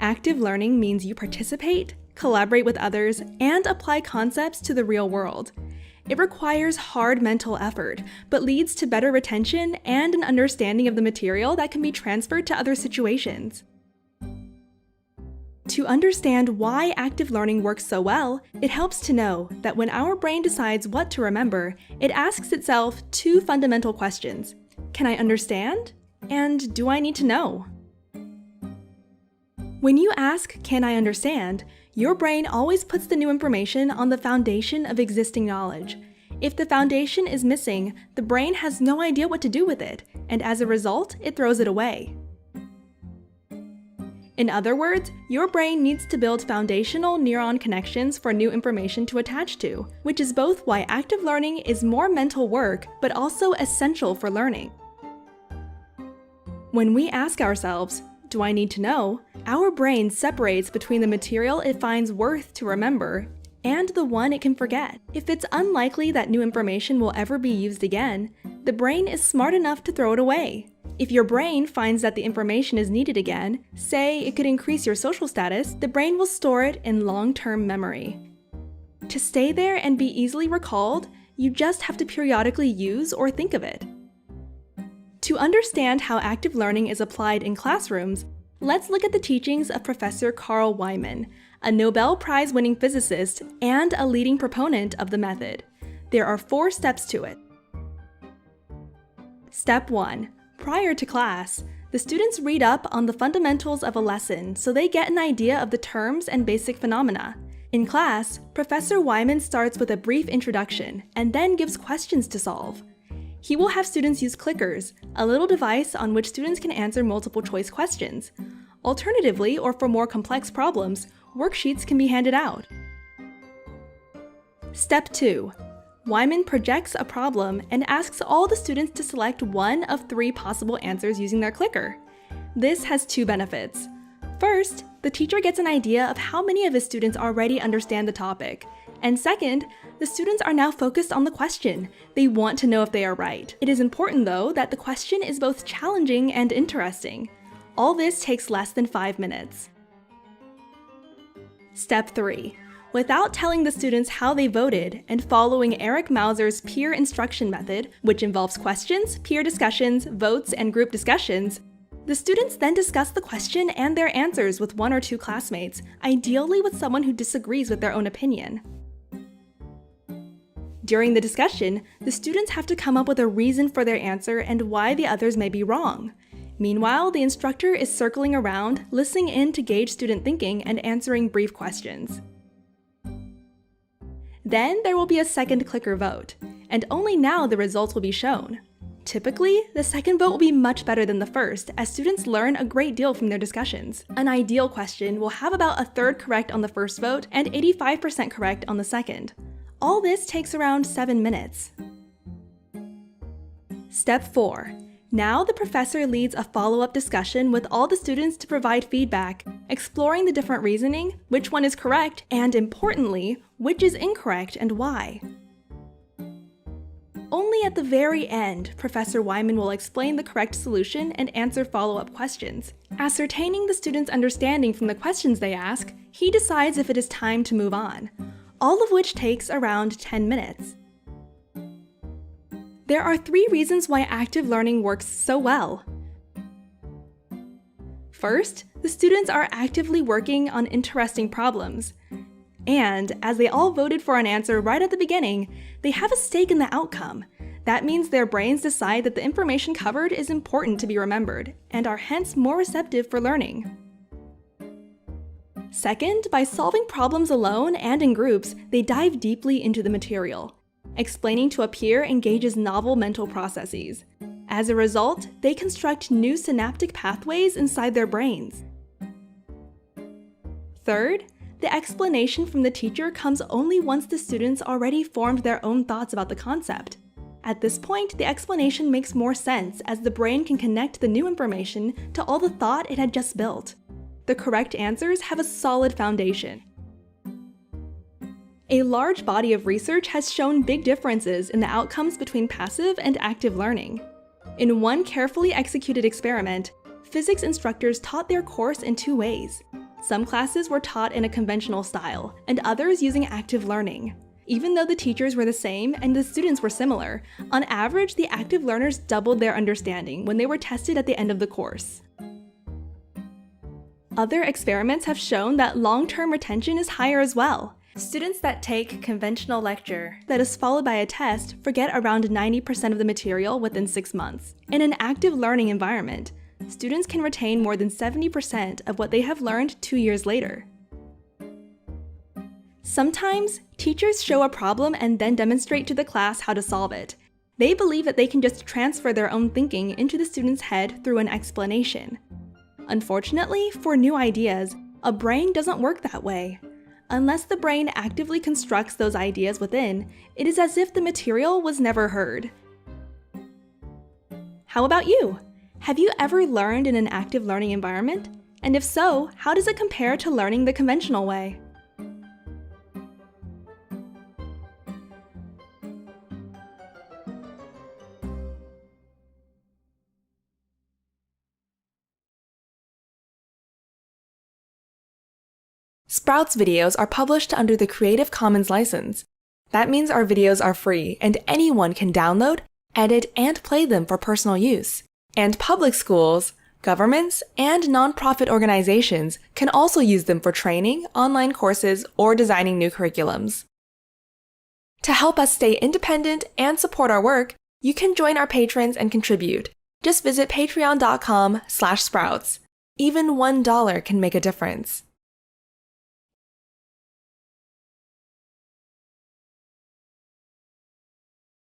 Active learning means you participate, collaborate with others, and apply concepts to the real world. It requires hard mental effort, but leads to better retention and an understanding of the material that can be transferred to other situations. To understand why active learning works so well, it helps to know that when our brain decides what to remember, it asks itself two fundamental questions. Can I understand? And do I need to know? When you ask, "Can I understand?" your brain always puts the new information on the foundation of existing knowledge. If the foundation is missing, the brain has no idea what to do with it, and as a result, it throws it away. In other words, your brain needs to build foundational neuron connections for new information to attach to, which is both why active learning is more mental work, but also essential for learning. When we ask ourselves, "Do I need to know?" our brain separates between the material it finds worth to remember and the one it can forget. If it's unlikely that new information will ever be used again, the brain is smart enough to throw it away. If your brain finds that the information is needed again, say it could increase your social status, the brain will store it in long-term memory. To stay there and be easily recalled, you just have to periodically use or think of it. To understand how active learning is applied in classrooms, let's look at the teachings of Professor Carl Wieman, a Nobel Prize-winning physicist and a leading proponent of the method. There are 4 steps to it. Step 1. Prior to class, the students read up on the fundamentals of a lesson so they get an idea of the terms and basic phenomena. In class, Professor Wieman starts with a brief introduction and then gives questions to solve. He will have students use clickers, a little device on which students can answer multiple choice questions. Alternatively, or for more complex problems, worksheets can be handed out. Step 2. Wieman projects a problem and asks all the students to select one of 3 possible answers using their clicker. This has 2 benefits. First, the teacher gets an idea of how many of his students already understand the topic. And second, the students are now focused on the question. They want to know if they are right. It is important, though, that the question is both challenging and interesting. All this takes less than 5 minutes. Step 3. Without telling the students how they voted and following Eric Mauser's peer instruction method, which involves questions, peer discussions, votes, and group discussions, the students then discuss the question and their answers with 1 or 2 classmates, ideally with someone who disagrees with their own opinion. During the discussion, the students have to come up with a reason for their answer and why the others may be wrong. Meanwhile, the instructor is circling around, listening in to gauge student thinking and answering brief questions. Then there will be a second clicker vote, and only now the results will be shown. Typically, the second vote will be much better than the first, as students learn a great deal from their discussions. An ideal question will have about 1/3 correct on the first vote and 85% correct on the second. All this takes around 7 minutes. Step 4. Now the professor leads a follow-up discussion with all the students to provide feedback, exploring the different reasoning, which one is correct, and importantly, which is incorrect and why. Only at the very end, Professor Wieman will explain the correct solution and answer follow-up questions. Ascertaining the students' understanding from the questions they ask, he decides if it is time to move on, all of which takes around 10 minutes. There are 3 reasons why active learning works so well. First, the students are actively working on interesting problems. And, as they all voted for an answer right at the beginning, they have a stake in the outcome. That means their brains decide that the information covered is important to be remembered, and are hence more receptive for learning. Second, by solving problems alone and in groups, they dive deeply into the material. Explaining to a peer engages novel mental processes. As a result, they construct new synaptic pathways inside their brains. Third, the explanation from the teacher comes only once the students already formed their own thoughts about the concept. At this point, the explanation makes more sense as the brain can connect the new information to all the thought it had just built. The correct answers have a solid foundation. A large body of research has shown big differences in the outcomes between passive and active learning. In one carefully executed experiment, physics instructors taught their course in 2 ways. Some classes were taught in a conventional style, and others using active learning. Even though the teachers were the same and the students were similar, on average, the active learners doubled their understanding when they were tested at the end of the course. Other experiments have shown that long-term retention is higher as well. Students that take conventional lecture that is followed by a test forget around 90% of the material within 6 months. In an active learning environment, students can retain more than 70% of what they have learned 2 years later. Sometimes, teachers show a problem and then demonstrate to the class how to solve it. They believe that they can just transfer their own thinking into the student's head through an explanation. Unfortunately, for new ideas, a brain doesn't work that way. Unless the brain actively constructs those ideas within, it is as if the material was never heard. How about you? Have you ever learned in an active learning environment? And if so, how does it compare to learning the conventional way? Sprouts videos are published under the Creative Commons license. That means our videos are free and anyone can download, edit, and play them for personal use. And public schools, governments, and nonprofit organizations can also use them for training, online courses, or designing new curriculums. To help us stay independent and support our work, you can join our patrons and contribute. Just visit patreon.com/sprouts. Even $1 can make a difference.